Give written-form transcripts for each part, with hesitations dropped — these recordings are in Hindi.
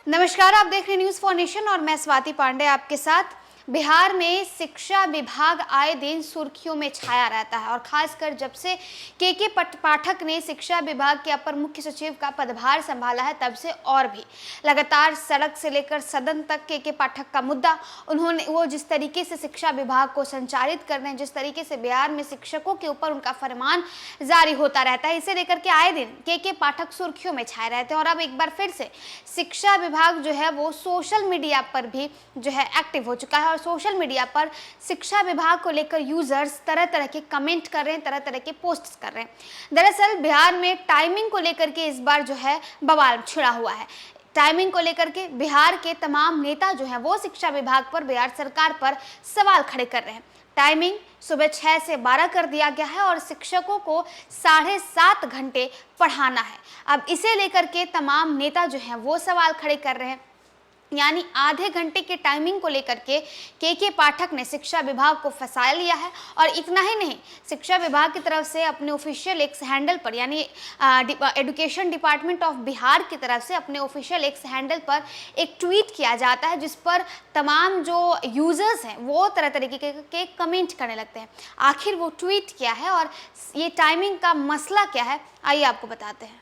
नमस्कार, आप देख रहे हैं न्यूज फॉर नेशन और मैं स्वाति पांडे आपके साथ। बिहार में शिक्षा विभाग आए दिन सुर्खियों में छाया रहता है और खासकर जब से के पाठक ने शिक्षा विभाग के अपर मुख्य सचिव का पदभार संभाला है तब से और भी लगातार सड़क से लेकर सदन तक के पाठक का मुद्दा, वो जिस तरीके से शिक्षा विभाग को संचालित कर रहे हैं, जिस तरीके से बिहार में शिक्षकों के ऊपर उनका फरमान जारी होता रहता है, इसे लेकर के आए दिन के पाठक सुर्खियों में छाए रहते हैं। और अब एक बार फिर से शिक्षा विभाग जो है वो सोशल मीडिया पर भी जो है एक्टिव हो चुका है और सोशल मीडिया पर शिक्षा विभाग को लेकर यूजर्स तरह तरह के कमेंट कर रहे हैं, तरह तरह के पोस्ट्स कर रहे हैं। दरअसल बिहार में टाइमिंग को लेकर के इस बार जो है बवाल छिड़ा हुआ है। टाइमिंग को लेकर के बिहार के तमाम नेता जो हैं वो शिक्षा विभाग पर, बिहार सरकार पर सवाल खड़े कर रहे हैं। टाइमिंग सुबह 6 से 12 कर दिया गया है और शिक्षकों को 7.5 घंटे पढ़ाना है। अब इसे लेकर के तमाम नेता जो हैं वो सवाल खड़े कर रहे हैं, यानी आधे घंटे के टाइमिंग को लेकर के पाठक ने शिक्षा विभाग को फंसा लिया है। और इतना ही नहीं, शिक्षा विभाग की तरफ से अपने ऑफिशियल एक्स हैंडल पर, यानी एजुकेशन डिपार्टमेंट ऑफ बिहार की तरफ से अपने ऑफिशियल एक्स हैंडल पर एक ट्वीट किया जाता है जिस पर तमाम जो यूजर्स हैं वो तरह तरीके के कमेंट करने लगते हैं। आखिर वो ट्वीट क्या है और ये टाइमिंग का मसला क्या है, आइए आपको बताते हैं।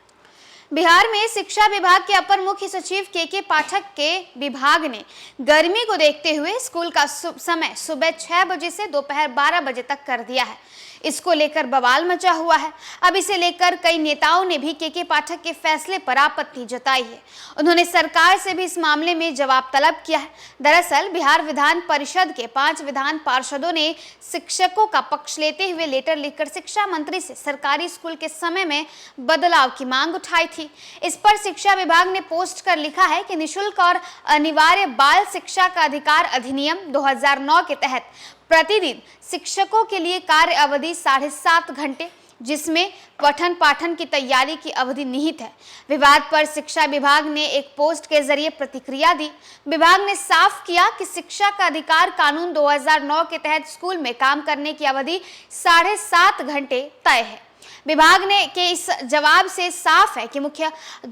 बिहार में शिक्षा विभाग के अपर मुख्य सचिव के पाठक के विभाग ने गर्मी को देखते हुए स्कूल का समय सुबह 6 बजे से दोपहर 12 बजे तक कर दिया है। इसको लेकर बवाल मचा हुआ है। अब इसे लेकर कई नेताओं ने भी के पाठक के फैसले पर आपत्ति जताई है। उन्होंने सरकार से भी इस मामले में जवाब तलब किया है। दरअसल बिहार विधान परिषद के 5 विधान पार्षदों ने शिक्षकों का पक्ष लेते हुए लेटर लिखकर शिक्षा मंत्री से सरकारी स्कूल के समय में बदलाव की मांग उठाई थी। इस पर शिक्षा विभाग ने पोस्ट कर लिखा है कि निःशुल्क और अनिवार्य बाल शिक्षा का अधिकार अधिनियम 2009 के तहत प्रतिदिन शिक्षकों के लिए कार्य अवधि 7.5 घंटे, जिसमें पठन पाठन की तैयारी की अवधि निहित है। विवाद पर शिक्षा विभाग ने एक पोस्ट के जरिए प्रतिक्रिया दी। विभाग ने साफ किया कि शिक्षा का अधिकार कानून 2009 के तहत स्कूल में काम करने की अवधि 7.5 घंटे तय है। विभाग ने के इस जवाब से साफ है कि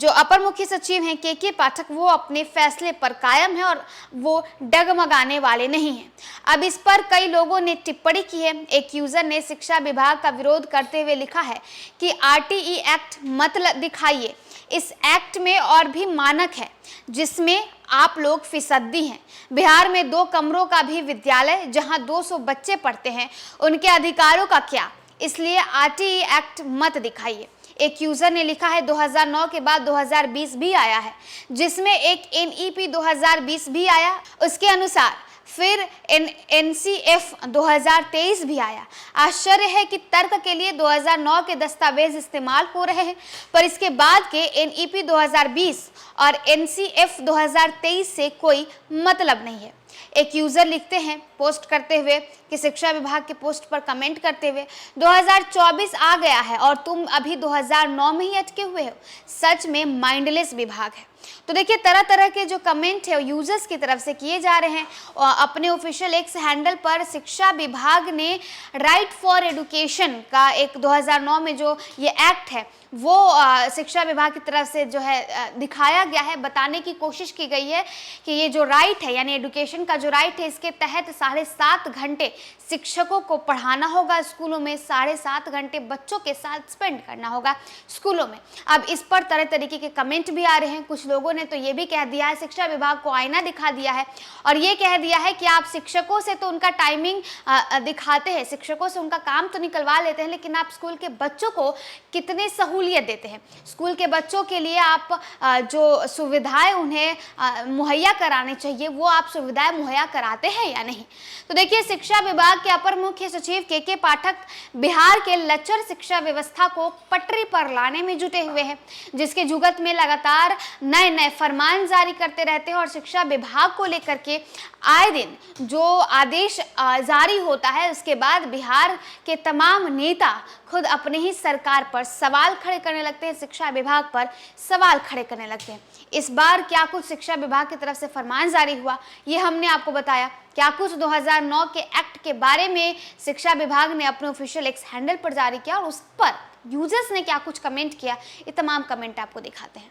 अपर मुख्य सचिव हैं के पाठक वो अपने फैसले पर कायम है और वो डगमगाने वाले नहीं हैं। अब इस पर कई लोगों ने टिप्पणी की है। एक यूजर ने शिक्षा विभाग का विरोध करते हुए लिखा है कि RTE एक्ट मत दिखाइए, इस एक्ट में और भी मानक है जिसमें आप लोग फिसड्डी हैं। बिहार में 2 कमरों का भी विद्यालय जहां 200 बच्चे पढ़ते हैं, उनके अधिकारों का क्या, इसलिए RTE एक्ट मत दिखाइए। एक यूजर ने लिखा है 2009 के बाद 2020 भी आया है, जिसमें एक NEP 2020 भी आया, उसके अनुसार फिर NCF 2023 भी आया। आश्चर्य है कि तर्क के लिए 2009 के दस्तावेज इस्तेमाल हो रहे हैं, पर इसके बाद के NEP 2020 और NCF 2023 से कोई मतलब नहीं है। एक यूजर लिखते हैं पोस्ट करते हुए कि शिक्षा विभाग के पोस्ट पर कमेंट करते हुए 2024 आ गया है और तुम अभी 2009 में ही अटके हुए हो। सच में माइंडलेस विभाग है। तो देखिए, तरह तरह के जो कमेंट है यूजर्स की तरफ से किए जा रहे हैं। अपने ऑफिशियल एक्स हैंडल पर शिक्षा विभाग ने राइट फॉर एजुकेशन का एक 2009 में जो ये एक्ट है वो शिक्षा विभाग की तरफ से जो है दिखाया गया है। बताने की कोशिश की गई है कि ये जो राइट है, यानी एजुकेशन का जो राइट है, इसके तहत 7.5 घंटे शिक्षकों को पढ़ाना होगा स्कूलों में, 7.5 घंटे बच्चों के साथ स्पेंड करना होगा स्कूलों में। अब इस पर तरह तरीके के कमेंट भी आ रहे हैं। कुछ लोगों ने तो ये भी कह दिया है, शिक्षा विभाग को आईना दिखा दिया है और ये कह दिया है कि आप शिक्षकों से तो उनका टाइमिंग दिखाते हैं, शिक्षकों से उनका काम तो निकलवा लेते हैं, लेकिन आप स्कूल के बच्चों को कितने सहूलियत देते हैं। स्कूल के बच्चों के लिए आप जो सुविधाएं उन्हें मुहैया करानी चाहिए वो आप सुविधाएं मुहैया कराते हैं या नहीं। तो देखिए, शिक्षा विभाग के अपर मुख्य सचिव के पाठक बिहार के लचर शिक्षा व्यवस्था को पटरी पर लाने में जुटे हुए हैं, जिसके जुगत में लगातार नए नए फरमान जारी करते रहते हैं और शिक्षा विभाग को लेकर के आए दिन जो आदेश जारी होता है उसके बाद बिहार के तमाम नेता खुद अपने ही सरकार पर सवाल खड़े करने लगते हैं, शिक्षा विभाग पर सवाल खड़े करने लगते हैं। इस बार क्या कुछ शिक्षा विभाग की तरफ से फरमान जारी हुआ ये हमने आपको बताया। क्या कुछ 2009 के एक्ट के बारे में शिक्षा विभाग ने अपने ऑफिशियल एक्स हैंडल पर जारी किया और उस पर यूजर्स ने क्या कुछ कमेंट किया, ये तमाम कमेंट आपको दिखाते हैं।